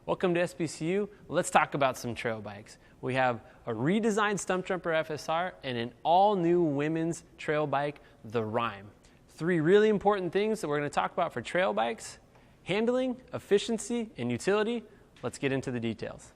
Welcome to SBCU. Let's talk about some trail bikes. We have a redesigned Stumpjumper FSR and an all-new women's trail bike, the Rime. Three really important things that we're going to talk about for trail bikes: handling, efficiency, and utility. Let's get into the details.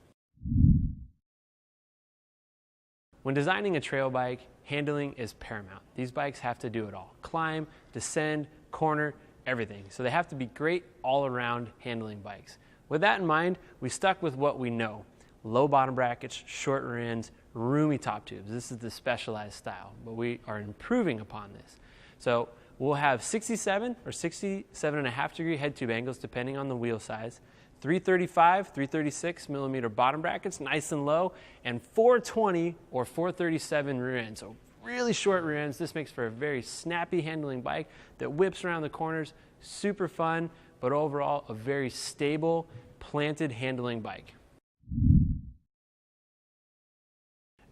When designing a trail bike, handling is paramount. These bikes have to do it all: climb, descend, corner, everything. So they have to be great all-around handling bikes. With that in mind, we stuck with what we know: low bottom brackets, short rear ends, roomy top tubes. This is the specialized style, but we are improving upon this. So we'll have 67 or 67.5 degree head tube angles depending on the wheel size, 335, 336 millimeter bottom brackets, nice and low, and 420 or 437 rear ends. So really short rear ends. This makes for a very snappy handling bike that whips around the corners, super fun, but overall a very stable, planted handling bike.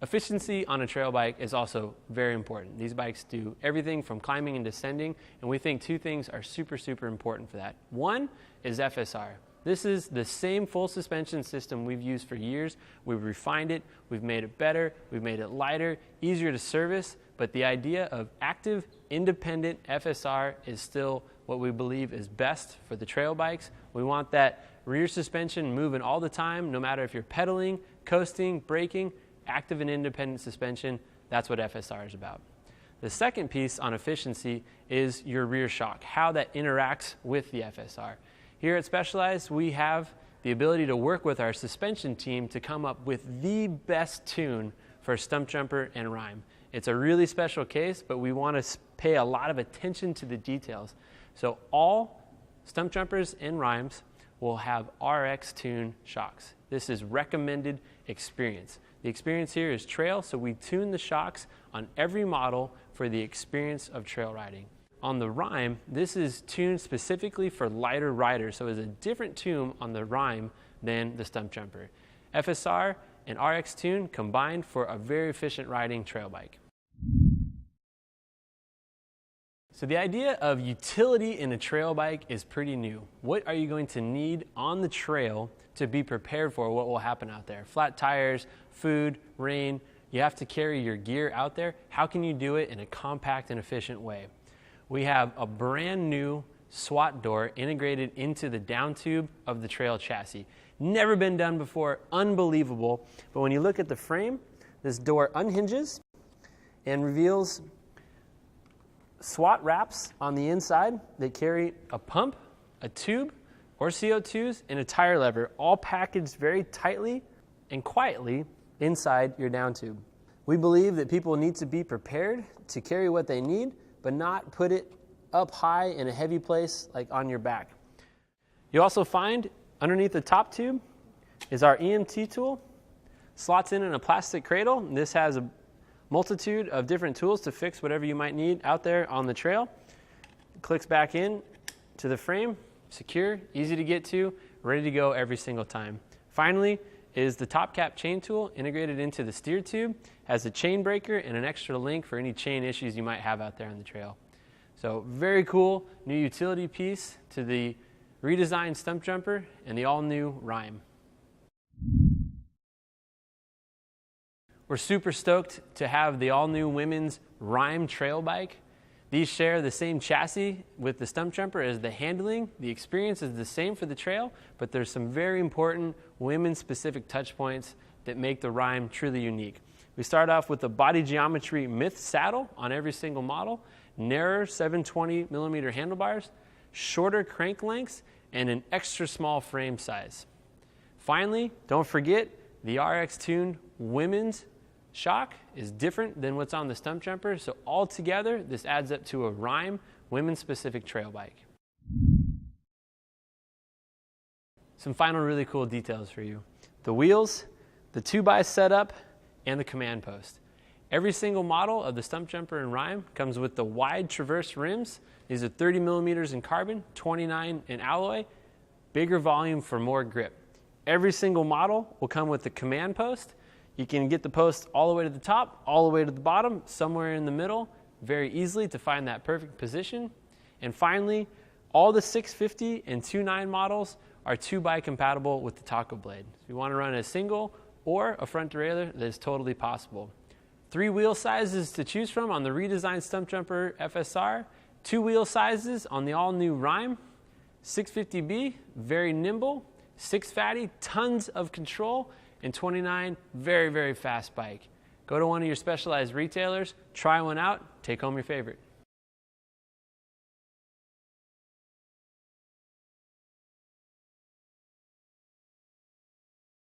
Efficiency on a trail bike is also very important. These bikes do everything from climbing and descending, and we think two things are super important for that. One is FSR. This is the same full suspension system we've used for years. We've refined it, we've made it better, we've made it lighter, easier to service, but the idea of active, independent FSR is still what we believe is best for the trail bikes. We want that rear suspension moving all the time, no matter if you're pedaling, coasting, braking. Active and independent suspension, that's what FSR is about. The second piece on efficiency is your rear shock, how that interacts with the FSR. Here at Specialized, we have the ability to work with our suspension team to come up with the best tune for Stumpjumper and Rime. It's a really special case, but we want to pay a lot of attention to the details. So all Stumpjumpers and Rimes will have RX tune shocks. This is recommended experience. The experience here is trail, so we tune the shocks on every model for the experience of trail riding. On the Rime, this is tuned specifically for lighter riders, so it's a different tune on the Rime than the Stumpjumper. FSR and RX tune combined for a very efficient riding trail bike. So the idea of utility in a trail bike is pretty new. What are you going to need on the trail to be prepared for what will happen out there? Flat tires, food, rain. You have to carry your gear out there. How can you do it in a compact and efficient way? We have a brand new SWAT door integrated into the down tube of the trail chassis. Never been done before, unbelievable. But when you look at the frame, this door unhinges and reveals SWAT wraps on the inside that carry a pump, a tube, or CO2s, and a tire lever, all packaged very tightly and quietly inside your down tube. We believe that people need to be prepared to carry what they need, but not put it up high in a heavy place like on your back. You also find underneath the top tube is our EMT tool. Slots in a plastic cradle. This has a multitude of different tools to fix whatever you might need out there on the trail. It clicks back in to the frame, secure, easy to get to, ready to go every single time. Finally is the top cap chain tool integrated into the steer tube, has a chain breaker and an extra link for any chain issues you might have out there on the trail. So very cool new utility piece to the redesigned Stumpjumper and the all-new Rime. We're super stoked to have the all-new women's Rime trail bike. These share the same chassis with the Stumpjumper as the handling. The experience is the same for the trail, but there's some very important women-specific touch points that make the Rime truly unique. We start off with the body geometry Myth saddle on every single model, narrower 720 millimeter handlebars, shorter crank lengths, and an extra small frame size. Finally, don't forget the RX tuned women's shock is different than what's on the Stumpjumper, so altogether this adds up to a Rime women's specific trail bike. Some final really cool details for you: the wheels, the 2x setup, and the command post. Every single model of the Stumpjumper and Rime comes with the wide traverse rims. These are 30 millimeters in carbon, 29 in alloy, bigger volume for more grip. Every single model will come with the command post. You can get the post all the way to the top, all the way to the bottom, somewhere in the middle, very easily to find that perfect position. And finally, All the 650 and 2.9 models are 2-by compatible with the taco blade. If you want to run a single or a front derailleur, that is totally possible. 3 wheel sizes to choose from on the redesigned Stumpjumper FSR, 2 wheel sizes on the all-new Rime, 650B, very nimble, 6 fatty, tons of control, and 29, very, very fast bike. Go to one of your specialized retailers, try one out, take home your favorite.